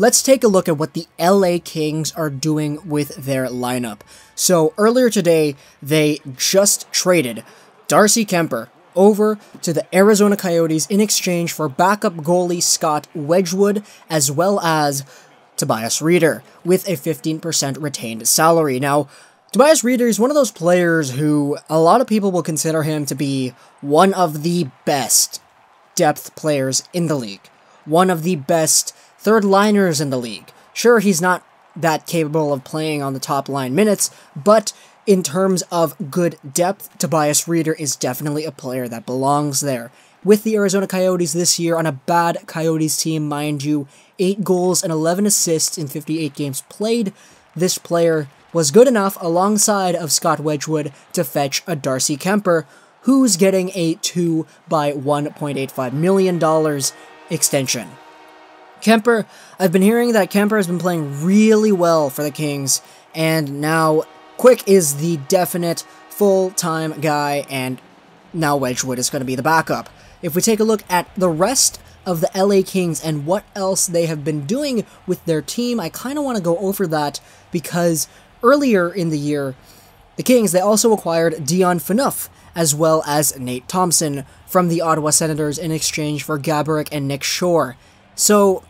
let's take a look at what the LA Kings are doing with their lineup. So earlier today, they just traded Darcy Kuemper over to the Arizona Coyotes in exchange for backup goalie Scott Wedgewood, as well as Tobias Rieder, with a 15% retained salary. Now, Tobias Rieder is one of those players who a lot of people will consider him to be one of the best depth players in the league. One of the best third-liners in the league. Sure, he's not that capable of playing on the top line minutes, but in terms of good depth, Tobias Rieder is definitely a player that belongs there. With the Arizona Coyotes this year on a bad Coyotes team, mind you, 8 goals and 11 assists in 58 games played, this player was good enough alongside of Scott Wedgewood to fetch a Darcy Kuemper, who's getting a 2 by $1.85 million extension. Kuemper, I've been hearing that Kuemper has been playing really well for the Kings, and now Quick is the definite full-time guy, and now Wedgewood is going to be the backup. If we take a look at the rest of the LA Kings and what else they have been doing with their team, I kind of want to go over that because earlier in the year, the Kings, they also acquired Dion Phaneuf, as well as Nate Thompson from the Ottawa Senators in exchange for Gaborik and Nick Shore. So,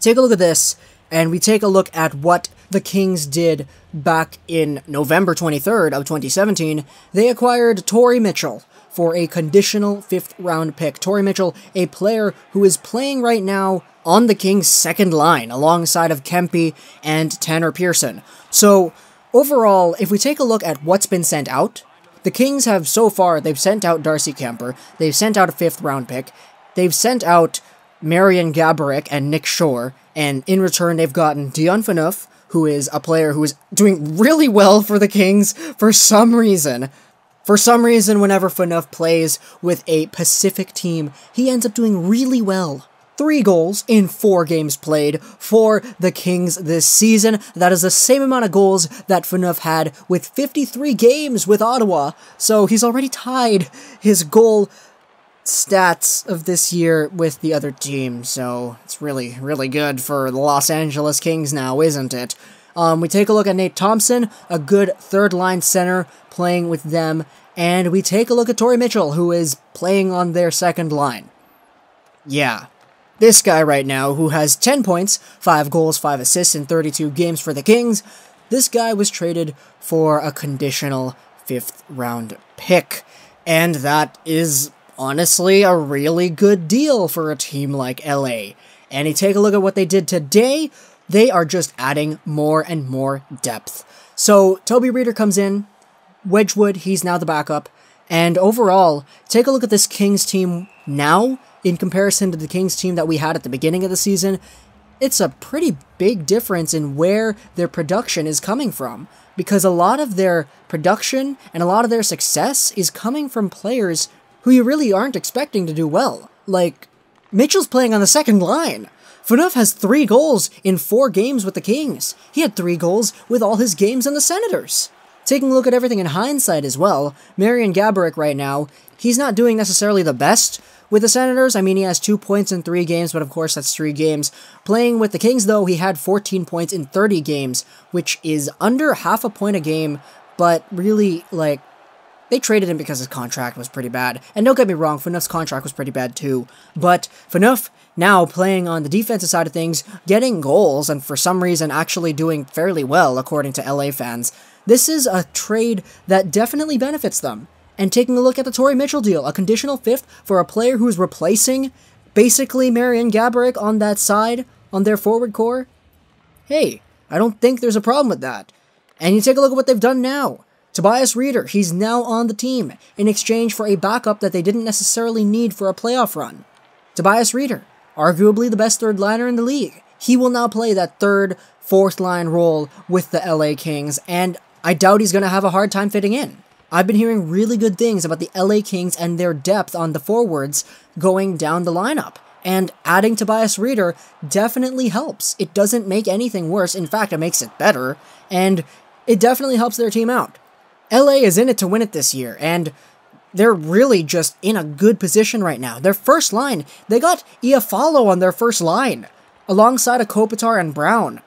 take a look at this, and we take a look at what the Kings did back in November 23rd of 2017. They acquired Torrey Mitchell for a conditional 5th-round pick. Torrey Mitchell, a player who is playing right now on the Kings' second line, alongside of Kempe and Tanner Pearson. So, overall, if we take a look at what's been sent out, the Kings have so far, they've sent out Darcy Kuemper, they've sent out a 5th-round pick, they've sent out Marian Gaborik and Nick Shore, and in return they've gotten Dion Phaneuf, who is a player who is doing really well for the Kings for some reason. For some reason, whenever Phaneuf plays with a Pacific team, he ends up doing really well. 3 goals in 4 games played for the Kings this season. That is the same amount of goals that Phaneuf had with 53 games with Ottawa, so he's already tied his goal stats of this year with the other team, so it's really, really good for the Los Angeles Kings now, isn't it? We take a look at Nate Thompson, a good third-line center playing with them, and we take a look at Torrey Mitchell, who is playing on their second line. Yeah, this guy right now, who has 10 points, 5 goals, 5 assists in 32 games for the Kings, this guy was traded for a conditional 5th-round pick, and that is honestly a really good deal for a team like LA. And you take a look at what they did today, they are just adding more and more depth. So Toby Rieder comes in, Wedgewood, he's now the backup, and overall, take a look at this Kings team now in comparison to the Kings team that we had at the beginning of the season. It's a pretty big difference in where their production is coming from, because a lot of their production and a lot of their success is coming from players who you really aren't expecting to do well. Like, Mitchell's playing on the second line. Phaneuf has 3 goals in 4 games with the Kings. He had 3 goals with all his games in the Senators. Taking a look at everything in hindsight as well, Marian Gaborik right now, he's not doing necessarily the best with the Senators. I mean, he has 2 points in 3 games, but of course that's 3 games. Playing with the Kings, though, he had 14 points in 30 games, which is under half a point a game, but really, like, they traded him because his contract was pretty bad. And don't get me wrong, Phaneuf's contract was pretty bad too. But Phaneuf, now playing on the defensive side of things, getting goals, and for some reason actually doing fairly well, according to LA fans. This is a trade that definitely benefits them. And taking a look at the Torrey Mitchell deal, a conditional 5th for a player who's replacing basically Marian Gaborik on that side, on their forward core. Hey, I don't think there's a problem with that. And you take a look at what they've done now. Tobias Rieder, he's now on the team, in exchange for a backup that they didn't necessarily need for a playoff run. Tobias Rieder, arguably the best third-liner in the league. He will now play that 3rd, 4th-line role with the LA Kings, and I doubt he's going to have a hard time fitting in. I've been hearing really good things about the LA Kings and their depth on the forwards going down the lineup, and adding Tobias Rieder definitely helps. It doesn't make anything worse, in fact, it makes it better, and it definitely helps their team out. LA is in it to win it this year, and they're really just in a good position right now. Their first line, they got Iafallo on their first line. alongside of Kopitar and Brown.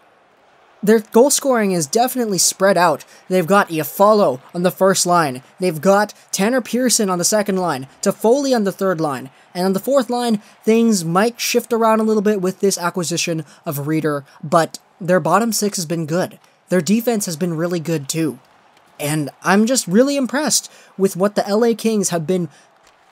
Their goal scoring is definitely spread out. They've got Iafallo on the first line. They've got Tanner Pearson on the second line. Toffoli on the third line. And on the fourth line, things might shift around a little bit with this acquisition of Reeder, but their bottom six has been good. Their defense has been really good too. And I'm just really impressed with what the LA Kings have been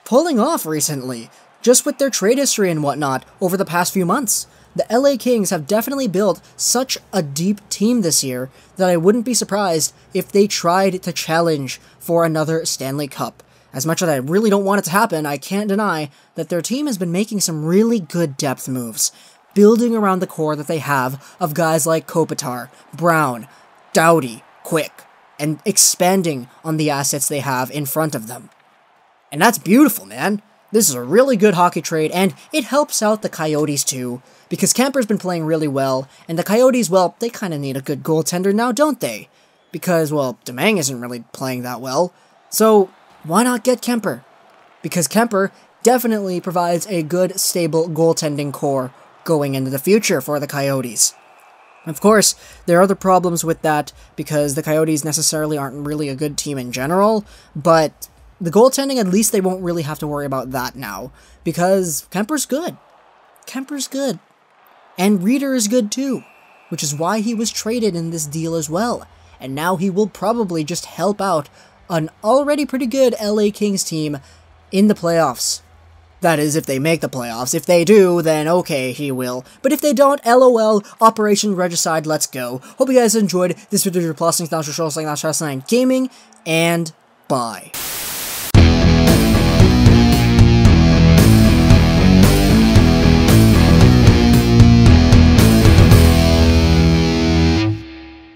pulling off recently, just with their trade history and whatnot over the past few months. The LA Kings have definitely built such a deep team this year that I wouldn't be surprised if they tried to challenge for another Stanley Cup. As much as I really don't want it to happen, I can't deny that their team has been making some really good depth moves, building around the core that they have of guys like Kopitar, Brown, Doughty, Quick, and expanding on the assets they have in front of them. And that's beautiful, man. This is a really good hockey trade, and it helps out the Coyotes too, because Kemper's been playing really well, and the Coyotes, well, they kind of need a good goaltender now, don't they? Because, well, Domingue isn't really playing that well, so why not get Kemper? Because Kemper definitely provides a good, stable goaltending core going into the future for the Coyotes. Of course, there are other problems with that, because the Coyotes necessarily aren't really a good team in general, but the goaltending, at least they won't really have to worry about that now, because Kemper's good. Kemper's good. And Reeder is good too, which is why he was traded in this deal as well, and now he will probably just help out an already pretty good LA Kings team in the playoffs. That is, if they make the playoffs. If they do, then okay, he will. But if they don't, LOL, Operation Regicide, let's go. Hope you guys enjoyed this video. Plus, thanks for gaming, and bye.